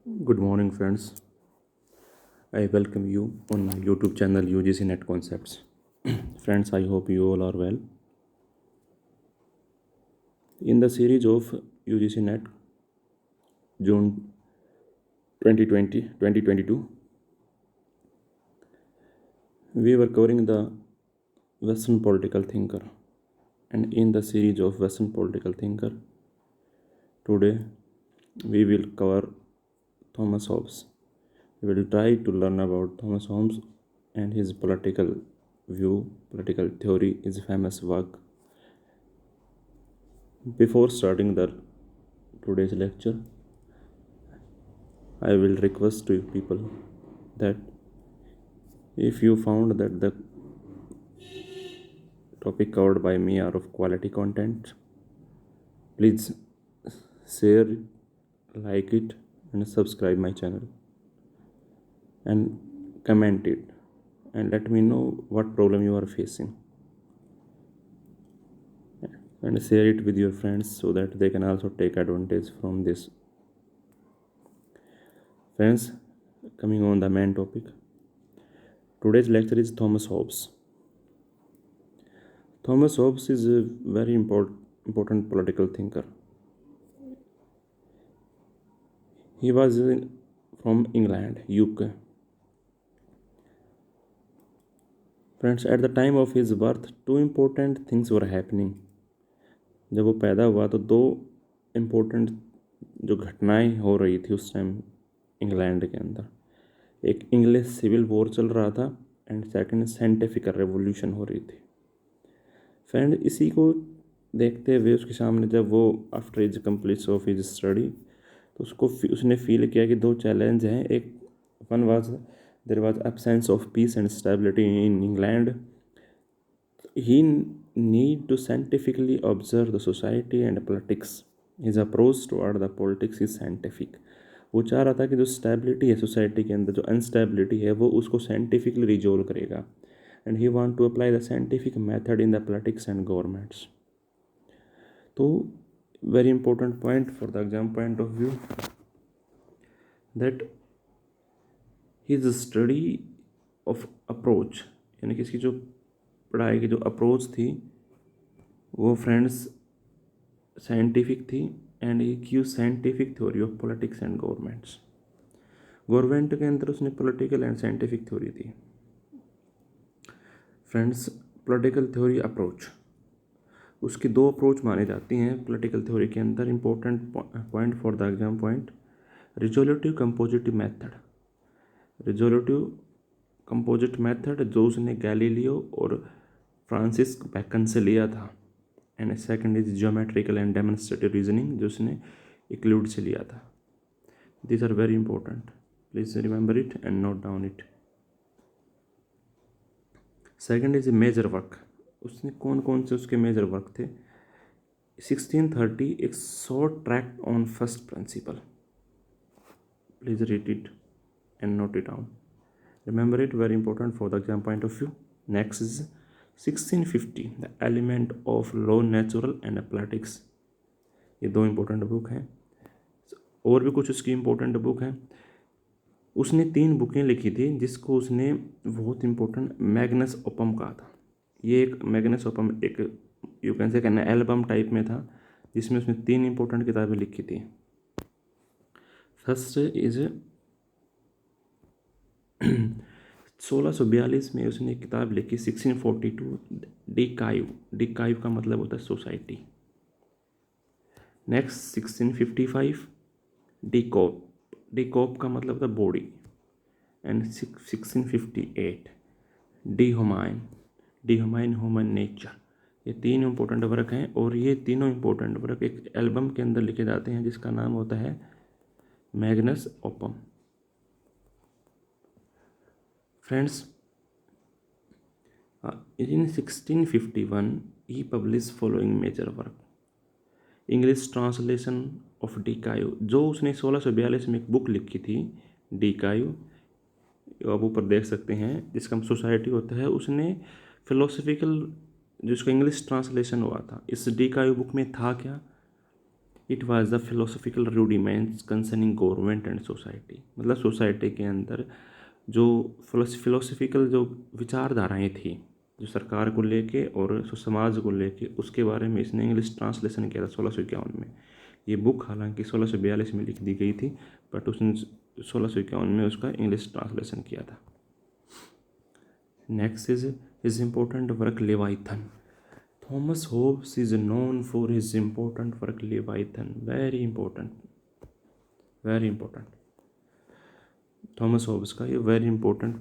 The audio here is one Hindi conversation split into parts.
Good morning, friends. I welcome you on my YouTube channel UGC Net Concepts. Friends, I hope you all are well. In the series of UGC Net June 2022, we were covering the Western political thinker. And in the series of Western political thinker, today we will cover Thomas Hobbes. We will try to learn about Thomas Hobbes and his political view, political theory, his famous work. Before starting the today's lecture, I will request to you people that if you found that the topic covered by me are of quality content, please share it, like it, and subscribe my channel and comment it and let me know what problem you are facing and share it with your friends so that they can also take advantage from this. Friends, coming on the main topic, today's lecture is Thomas Hobbes. Thomas Hobbes is a very important political thinker. He was from England, UK. Friends, at the time of his birth, two important things were happening. जब वो पैदा हुआ तो दो इम्पोर्टेंट जो घटनाएं हो रही थी उस टाइम इंग्लैंड के अंदर, एक इंग्लिश सिविल वॉर चल रहा था एंड सेकंड साइंटिफिक रेवोल्यूशन हो रही थी. फ्रेंड, इसी को देखते हुए उसके सामने जब वो after is complete of his study तो उसने फील किया कि दो चैलेंज हैं. एक one was there was absence of peace and stability in England. He need to scientifically observe the society and politics. His approach toward the politics is scientific. वो चाह रहा था कि जो स्टेबिलिटी है सोसाइटी के अंदर, जो अनस्टेबिलिटी है, वो उसको साइंटिफिकली रिजोल्व करेगा. And he want to apply the scientific method in the politics and governments. तो very important point for the exam point of view that his study of approach, यानी कि इसकी जो पढ़ाई की जो अप्रोच थी वो फ्रेंड्स साइंटिफिक थी and he use scientific theory of politics and governments. Government के अंदर उसने पॉलिटिकल एंड साइंटिफिक थ्योरी थी. फ्रेंड्स, पॉलिटिकल थ्योरी अप्रोच, उसकी दो अप्रोच मानी जाती हैं पॉलिटिकल थ्योरी के अंदर. Important point for the exam point, resolutive compositive method. Resolutive composite method जो उसने गैलीलियो और फ्रांसिस बैकन से लिया था. And second is geometrical and demonstrative reasoning जो उसने इक्लूड से लिया था. These are very important, please remember it and note down it. Second is major work. उसने कौन कौन से उसके मेजर वर्क थे. 1630 एक short tract on first principal. Please read it and note it down. Remember it, very important for the exam point of view. Next is 1650 the element of law natural and politics. ये दो इंपॉर्टेंट बुक हैं. और भी कुछ उसकी इंपॉर्टेंट बुक हैं. उसने 3 बुकें लिखी थी जिसको उसने बहुत इंपॉर्टेंट मैग्नस ओपम कहा था. ये एक मैग्नस ओपम एक यू कैन से कहना एल्बम टाइप में था जिसमें उसने 3 इंपॉर्टेंट किताबें लिखी थी. फर्स्ट इज 1642 में उसने एक किताब लिखी 1642 डिकाइव. डिकाइव का मतलब होता है सोसाइटी. नेक्स्ट 1655 डिकोप. डिकोप का मतलब होता है body. And 1658 De Homine. De Homine human nature. ये 3 इंपॉर्टेंट वर्क हैं और ये तीनों इंपॉर्टेंट वर्क एक एल्बम के अंदर लिखे जाते हैं जिसका नाम होता है magnum opus. Friends, in 1651 he publish following major work. English translation of De Cive जो उसने 1642 में एक बुक लिखी थी डिकाइव, आप ऊपर देख सकते हैं, जिसका सोसाइटी होता है. उसने फिलोसफिकल जिसका इंग्लिश ट्रांसलेशन हुआ था. इस डिकाइव बुक में था क्या it was the philosophical rudiments concerning government and society, मतलब सोसाइटी के अंदर जो फिलोसफिकल जो विचारधाराएं थी जो सरकार को लेके और समाज को लेके, उसके बारे में इसने इंग्लिश ट्रांसलेशन किया था 1651 में। ये बुक हालांकि 1642 में लिख दी गई थी, बट उसने 1651 में उसका इंग्लिश ट्रांसलेशन किया था। Next is his important work Leviathan. Thomas Hobbes is known for his important work Leviathan, very important, very important. Thomas Hobbes का ये very important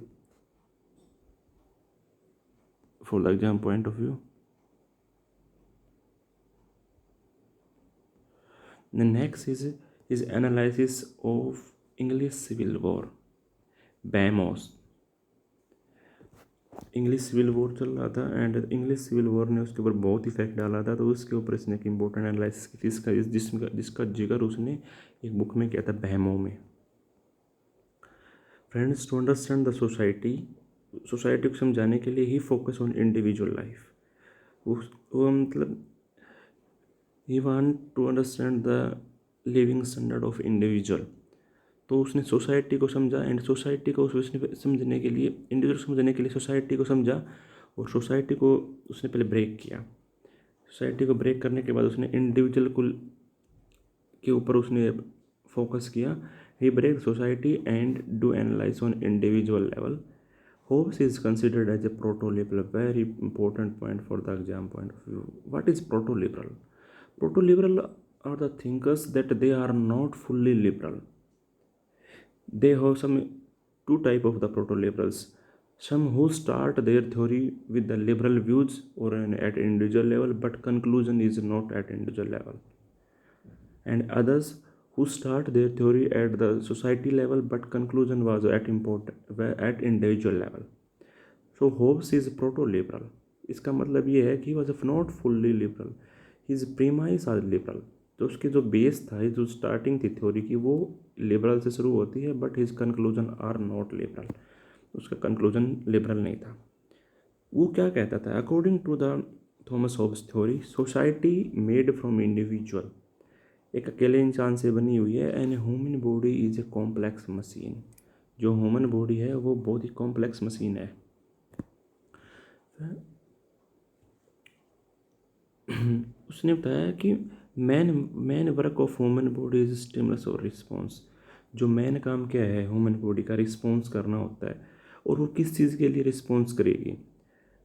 for the exam point of view. The next is his analysis of English Civil War, BAMOS। English civil war चल रहा था एंड इंग्लिश सिविल वॉर ने उसके ऊपर बहुत इफेक्ट डाला था, तो उसके ऊपर इसने एक इम्पोर्टेंट एनालिसिस की थी इसका, जिसका जिक्र उसने एक बुक में किया था, बैमो में। Friends, to understand the society को समझाने के लिए he focus on individual life. वो मतलब he want to understand the living standard of individual. तो उसने सोसाइटी को समझा एंड सोसाइटी को उसने समझने के लिए, इंडिविजुअल समझने के लिए सोसाइटी को समझा, और सोसाइटी को उसने पहले ब्रेक किया। सोसाइटी को ब्रेक करने के बाद उसने इंडिविजुअल को के ऊपर उसने फोकस किया। He break society and do analyze on individual level. Hobbes is considered as a proto-liberal, very important point for the exam point of view. What is proto-liberal? Proto-liberal are the thinkers that they are not fully liberal. They have some two type of the proto-liberals. Some who start their theory with the liberal views or at individual level, but conclusion is not at individual level. And others who start their theory at the society level, but conclusion was at individual level. So Hobbes is proto liberal. इसका मतलब ये है कि was not fully liberal, his premise are liberal. तो उसकी जो बेस था, जो स्टार्टिंग थी थ्योरी की, वो लिबरल से शुरू होती है, but his conclusion are not liberal. उसका कंक्लूजन लिबरल नहीं था। वो क्या कहता था? According to the Thomas Hobbes theory, society made from individual, एक अकेले इंसान से बनी हुई है, and human body is a complex machine. जो ह्यूमन बॉडी है वो बहुत ही कॉम्प्लेक्स मशीन है। उसने बताया कि man work of human body is stimulus और रिस्पॉन्स। जो मैन काम क्या है? ह्यूमन बॉडी का रिस्पॉन्स करना होता है। और वो किस चीज़ के लिए रिस्पॉन्स करेगी?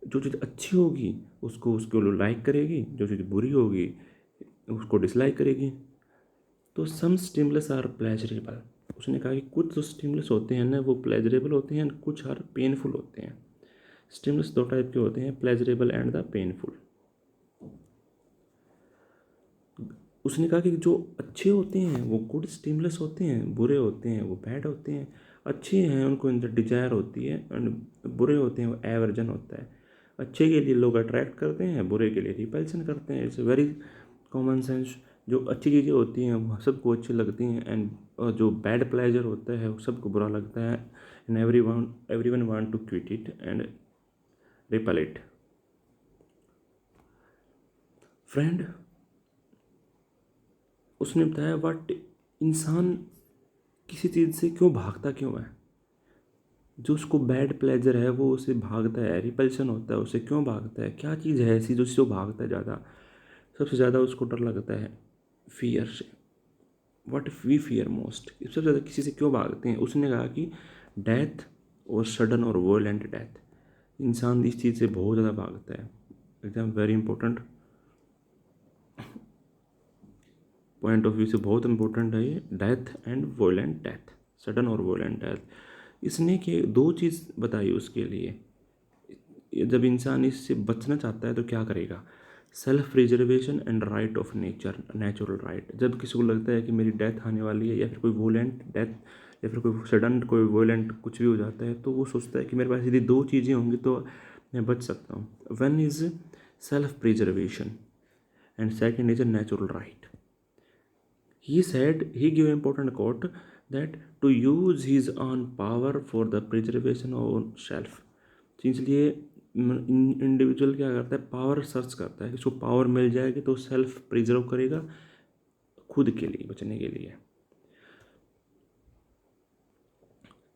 जो चीज़ अच्छी होगी उसको लाइक करेगी, जो चीज़ बुरी होगी उसको डिसलाइक करेगी। तो सम स्टिमुलस आर प्लेजरेबल। उसने कहा कि कुछ जो स्टिमुलस होते हैं ना वो प्लेजरेबल होते हैं, कुछ आर पेनफुल होते हैं। स्टिमुलस दो टाइप के होते हैं, प्लेजरेबल एंड द पेनफुल। उसने कहा कि जो अच्छे होते हैं वो गुड स्टिमुलस होते हैं, बुरे होते हैं वो बैड होते हैं। अच्छे हैं उनको अंदर डिजायर होती है, एंड बुरे होते हैं वो एवर्जन होता है। अच्छे के लिए लोग अट्रैक्ट करते हैं, बुरे के लिए रिपल्सन करते हैं। It's very common sense. जो अच्छी चीज़ें होती हैं वो सबको अच्छी लगती हैं, एंड जो बैड प्लेजर होता है वो सबको बुरा लगता है, and everyone want to quit it and repeal it. Friend, उसने बताया व्हाट इंसान किसी चीज़ से क्यों भागता क्यों है। जो उसको बैड प्लेजर है वो उसे भागता है, रिपल्शन होता है, उसे क्यों भागता है? क्या चीज़ है ऐसी जो उससे भागता है ज़्यादा? सबसे ज़्यादा उसको डर लगता है फियर से। व्हाट वी फियर मोस्ट, सबसे ज़्यादा किसी से क्यों भागते हैं? उसने कहा कि डेथ और सडन और वोलेंट डेथ। इंसान इस चीज़ से बहुत ज़्यादा भागता है। एकदम very important point of view से बहुत इंपॉर्टेंट है ये, डेथ एंड वोलेंट डेथ, सडन और वोलेंट डेथ। इसने कि दो चीज़ बताई उसके लिए। जब इंसान इससे बचना चाहता है तो क्या करेगा? Self preservation and right of nature, natural right. जब किसी को लगता है कि मेरी डेथ आने वाली है, या फिर कोई वोलेंट डेथ, या फिर कोई सडन कोई वोलेंट कुछ भी हो जाता है, तो वो सोचता है कि मेरे पास यदि दो चीज़ें होंगी तो मैं बच सकता हूँ। One is self preservation and second is a natural right. He gave important quote that to use his own power for the preservation of self। इसलिए इंडिविजुअल क्या करता है? पावर सर्च करता है, इसको पावर मिल जाएगी तो सेल्फ प्रिजर्व करेगा, खुद के लिए बचने के लिए।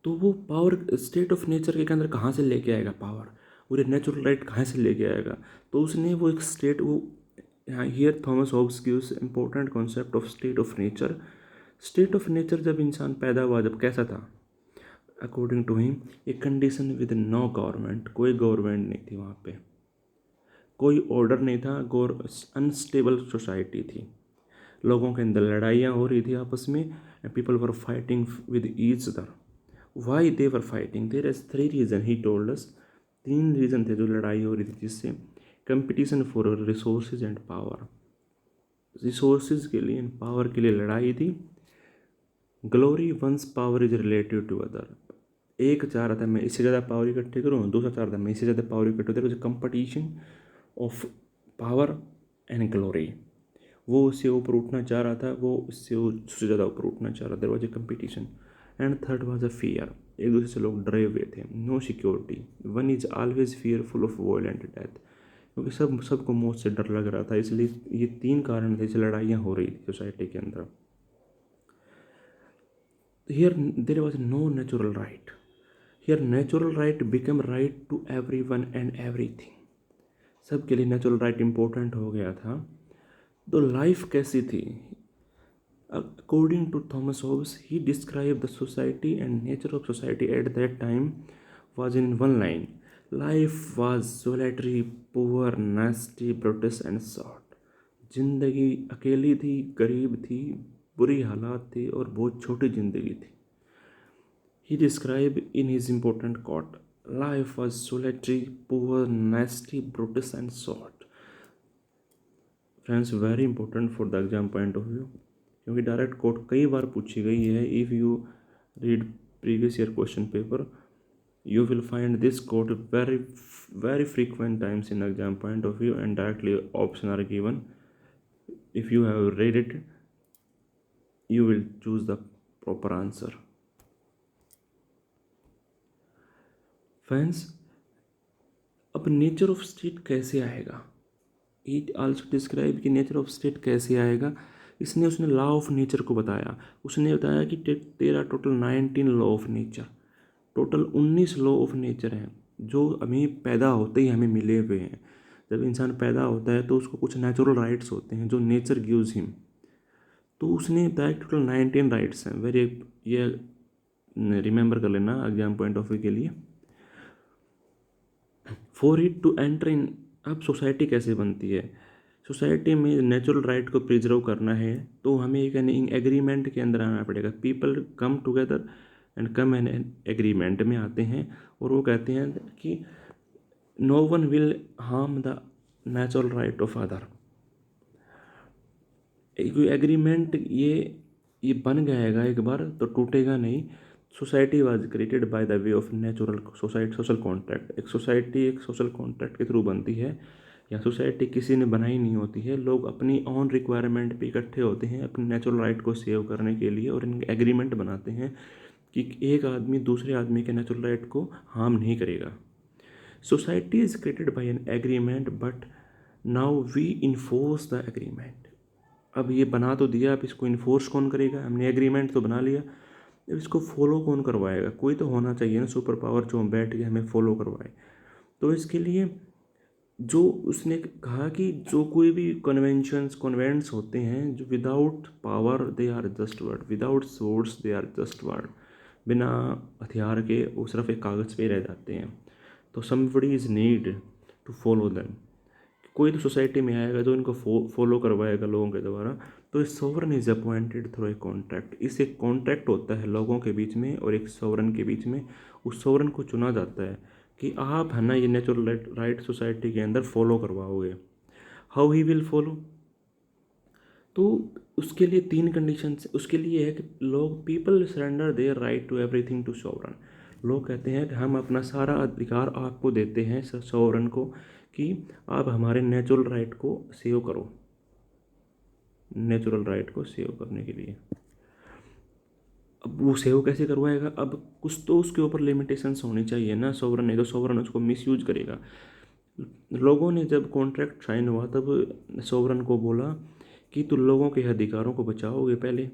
तो वो पावर स्टेट ऑफ नेचर के अंदर कहाँ से लेके आएगा पावर, और ये नेचुरल राइट कहाँ से लेके आएगा? तो उसने वो एक स्टेट, वो here Thomas Hobbes gives important concept of state of nature. State of nature जब इंसान पैदा हुआ, जब कैसा था? According to him, a condition with no government, कोई गवर्नमेंट नहीं थी वहाँ पे, कोई ऑर्डर नहीं था, अनस्टेबल सोसाइटी थी, लोगों के अंदर लड़ाइयाँ हो रही थी आपस में, people were fighting with each other. Why they were fighting? There is 3 reason he told us. 3 reason थे जो लड़ाई हो रही थी, जिससे competition for resources and power, resources के लिए, पावर के लिए लड़ाई थी। Glory once power is related to other, एक चाह रहा था मैं इससे ज़्यादा पावर इकट्ठे करूँ, दूसरा चाह रहा था मैं इससे ज़्यादा पावर इकट्ठे करूँ, competition of power and glory. वो उससे ऊपर उठना चाह रहा था, वो उससे ज़्यादा ऊपर उठना चाह रहा था, there was a competition. And third was a fear, एक दूसरे से लोग डरे हुए थे। No security, one is always fearful of violent death, क्योंकि सबको मौत से डर लग रहा था। इसलिए ये 3 कारण थे, इसलिए लड़ाइयाँ हो रही थी सोसाइटी के अंदर। Here there was no natural right, here natural right become right to every one and everything, सबके लिए नेचुरल राइट इम्पोर्टेंट हो गया था। तो लाइफ कैसी थी? According to Thomas Hobbes, he described the society and nature of society at that time was in one line: life was solitary, poor, nasty, brutish and short. जिंदगी अकेली थी, गरीब थी, बुरी हालात थी और बहुत छोटी जिंदगी थी। He described in his important quote, life was solitary, poor, nasty, brutish and short. Friends, very important for the exam point of view, क्योंकि डायरेक्ट कोट कई बार पूछी गई है। If you read previous year question paper, you will find this quote very frequent times in exam point of view, and directly option are given. If you have read it, you will choose the proper answer. Friends, अब नेचर ऑफ स्टेट कैसे आएगा? इट आल्सो डिस्क्राइब कि नेचर ऑफ स्टेट कैसे आएगा। उसने लॉ ऑफ नेचर को बताया। उसने बताया कि तेरा total 19 law of nature, total 19 law of nature हैं जो हमें पैदा होते ही हमें मिले हुए हैं। जब इंसान पैदा होता है तो उसको कुछ नेचुरल राइट्स होते हैं जो नेचर गिव्स हिम। तो उसने बताया टोटल 19 राइट्स हैं। वेरी, ये रिमेंबर कर लेना एग्जाम पॉइंट ऑफ व्यू के लिए। For it to enter in, अब सोसाइटी कैसे बनती है? सोसाइटी में नेचुरल राइट को प्रिजर्व करना है तो हमें एक एग्रीमेंट के अंदर आना पड़ेगा। People come together and come an agreement में आते हैं और वो कहते हैं कि no one will harm the natural right of other. Agreement ये बन जाएगा एक बार तो टूटेगा नहीं। Society was created by the way of natural social contract. एक सोसाइटी एक सोशल कॉन्ट्रैक्ट के थ्रू बनती है, या सोसाइटी किसी ने बनाई नहीं होती है। लोग अपनी ऑन रिक्वायरमेंट पे इकट्ठे होते हैं अपने नेचुरल राइट को सेव करने के लिए, और इन एग्रीमेंट बनाते हैं कि एक आदमी दूसरे आदमी के नेचुरल राइट को हार्म नहीं करेगा। Society is created by an agreement but now we enforce the agreement. अब ये बना तो दिया, अब इसको इन्फोर्स कौन करेगा? हमने एग्रीमेंट तो बना लिया, अब इसको फॉलो कौन करवाएगा? कोई तो होना चाहिए ना सुपर पावर जो बैठ के हमें फॉलो करवाए। तो इसके लिए जो उसने कहा कि जो कोई भी कन्वेंट्स होते हैं जो without power they are just word, without sword they are just word, बिना हथियार के वो सिर्फ एक कागज़ पे रह जाते हैं। तो somebody is need to follow them. कोई तो सोसाइटी में आएगा जो इनको फॉलो करवाएगा लोगों के द्वारा। तो इस sovereign is appointed through a contract. इस एक कॉन्ट्रैक्ट होता है लोगों के बीच में और एक सोवरन के बीच में। उस सोवरन को चुना जाता है कि आप है ना ये नेचुरल राइट सोसाइटी के अंदर फॉलो करवाओगे। How he will follow? तो उसके लिए 3 कंडीशंस उसके लिए है कि लोग people surrender their right to everything to sovereign. लोग कहते हैं कि हम अपना सारा अधिकार आपको देते हैं सोवरन को कि आप हमारे नेचुरल राइट को सेव करो। नेचुरल राइट को सेव करने के लिए अब वो सेव कैसे करवाएगा? अब कुछ तो उसके ऊपर लिमिटेशंस होनी चाहिए ना। सोवरन नहीं तो सोवरन उसको मिसयूज करेगा। लोगों ने जब कॉन्ट्रैक्ट साइन हुआ तब सोवरन को बोला कि तुम लोगों के अधिकारों को बचाओगे पहले।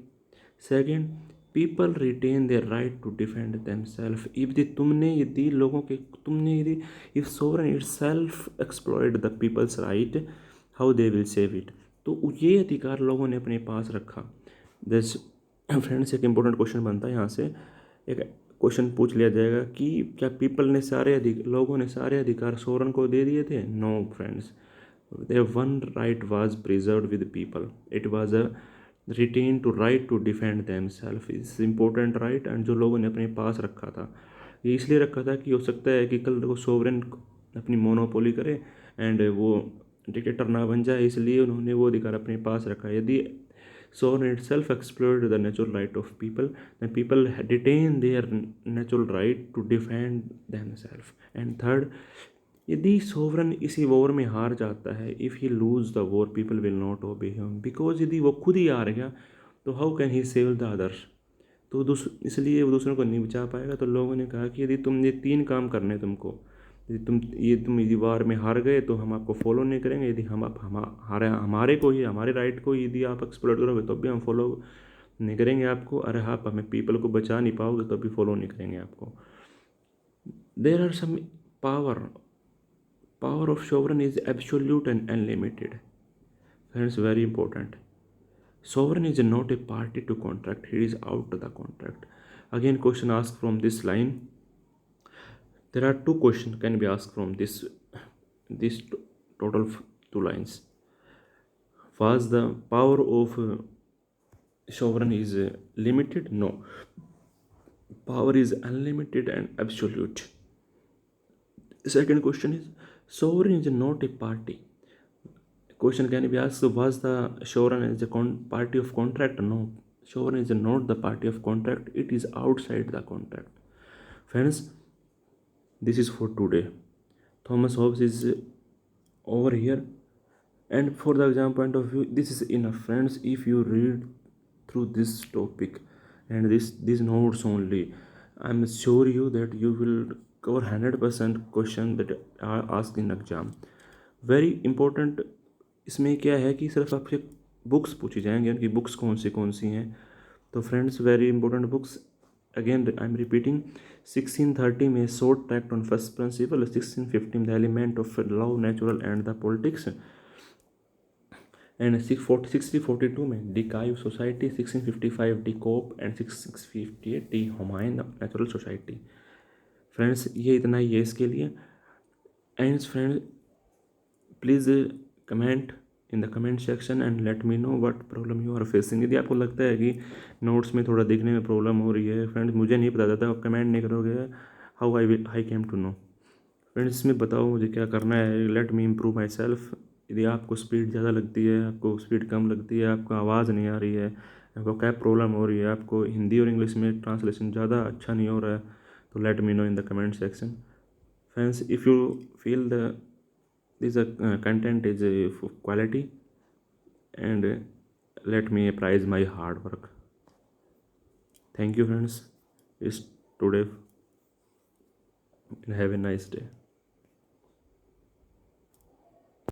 Second, people retain their right to defend themself. यदि तुमने यदि लोगों के तुमने यदि if sovereign itself exploited the people's right, how they will save it. तो ये अधिकार लोगों ने अपने पास रखा। दिस फ्रेंड्स एक इंपॉर्टेंट क्वेश्चन बनता है यहाँ से, एक क्वेश्चन पूछ लिया जाएगा कि क्या पीपल ने लोगों ने सारे अधिकार सोवरेन को दे दिए थे? No friends, their one right was preserved with people. It was a retain to right to defend themselves. इस important right and जो लोगों ने अपने पास रखा था, ये इसलिए रखा था कि हो सकता है कि कल को सोवरेन अपनी मोनोपोली करे एंड वो डिक्टेटर ना बन जाए, इसलिए उन्होंने वो अधिकार अपने पास रखा। यदि sovereign itself exploited the natural right of people, then people retain their natural right to defend themselves. And third, यदि सोवरन इसी वॉर में हार जाता है, if he lose the war people will not obey him, because यदि वो खुद ही हार गया तो how can he save the others. तो इसलिए वो दूसरों को नहीं बचा पाएगा। तो लोगों ने कहा कि यदि तुम ये 3 काम करने तुमको, यदि तुम यदि वार में हार गए तो हम आपको फॉलो नहीं करेंगे। यदि हम आप हमारे को ही हमारे राइट को यदि आप एक्सप्लोर करोगे तो भी हम फॉलो नहीं करेंगे आपको। अरे आप हमें पीपल को बचा नहीं पाओगे तो भी फॉलो नहीं करेंगे आपको। There are some power Power of sovereign is absolute and unlimited. Friends, very important. Sovereign is not a party to contract, he is out of the contract. Again, question asked from this line. There are 2 questions can be asked from this total 2 lines. Was the power of sovereign is limited? No. Power is unlimited and absolute. Second question is, sovereign is not a party. Question can be asked, was the sovereign is a party of contract? No, sovereign is not the party of contract, it is outside the contract. Friends, this is for today. Thomas Hobbes is over here, and for the exam point of view, this is enough. Friends, if you read through this topic and these notes only, I'm sure you that you will cover 100% question that are asked in exam. Very important इसमें क्या है कि सिर्फ आपसे बुक्स पूछी जाएंगी, उनकी बुक्स कौन सी हैं। तो friends, very important books, again I am repeating, 1630 में short tract on first principle, 1615 the element of love natural and the politics, and 1642 में De Cive society, 1655 De Corpore and 1658 De Homine natural society. Friends, ये इतना ही है इसके लिए। And friends, please comment in the comment section and let me know what problem you are facing. यदि आपको लगता है कि नोट्स में थोड़ा दिखने में प्रॉब्लम हो रही है, फ्रेंड्स मुझे नहीं पता था, आप कमेंट नहीं करोगे, how I came to know. Friends, इसमें बताओ मुझे क्या करना है, let me improve myself. यदि आपको स्पीड ज़्यादा लगती है, आपको स्पीड कम लगती है, आपको आवाज़ नहीं आ रही है, आपको क्या प्रॉब्लम हो रही है, आपको हिंदी और इंग्लिश में ट्रांसलेशन ज़्यादा अच्छा नहीं हो रहा है, तो late me no in the comment section. Friends, if you feel this content is of quality, and let me praise my hard work. Thank you friends, it's today, and have a nice day.